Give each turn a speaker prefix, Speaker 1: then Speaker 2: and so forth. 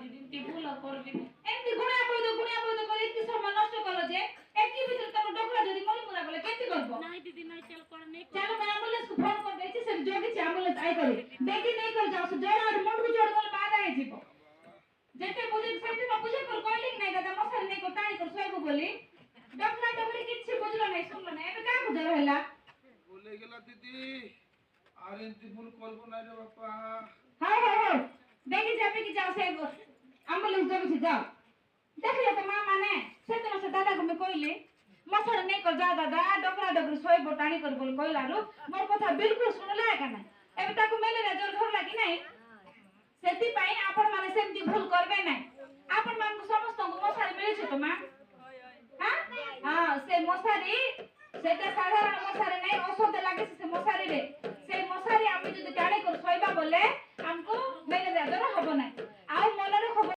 Speaker 1: দিদি ভুল করবি এমনি গুণা করে এত সময় নষ্ট করলো যে একই ভিতরে তোর ডকরা যদি মনে মুরা বলে কেমনে করব
Speaker 2: नहीं दीदी नहीं चल कर नहीं
Speaker 1: चलो मैं एम्बुलेंस को फोन कर देছি সে जोगी से एम्बुलेंस आई करे देखी नहीं कर जाओ जोर और मुंड को जोड़ कर बाद आए जीव যেতে বুঝে সেতে না বুঝে কর কইলিং নাই দাদা মশার নাই কর টাই কর সইব বলি ডকরা ডকরি কিছু বুঝলো নাই শুনলো না এটা কাকে বুঝার হইলা
Speaker 3: বলে গেলা দিদি আর এমতি ভুল করব না রে বাবা
Speaker 1: हाय देखी जाबे कि जाओ से एम्बुलेंस जोगी से जाओ देखले तो मामा ने से तो से दादा को मैं कइले मसर नहीं कर जा दादा डकरा डकरी सोई बोटाणी कर बोल कइलारु मोर कथा बिल्कुल सुनले का ना एबे ताको मेले जोर घर लागी नहीं सेति पाई आपण माने सेमती भूल करबे नहीं आपण मान को समस्त को मसारी मिले छ तो मां हां हां से मसारी सेटा साधारण मसारी नहीं औषध लागे से मसारी रे से मसारी आमी जदी टाणी कर सोइबा बोले हमको मेले जोर हबो नहीं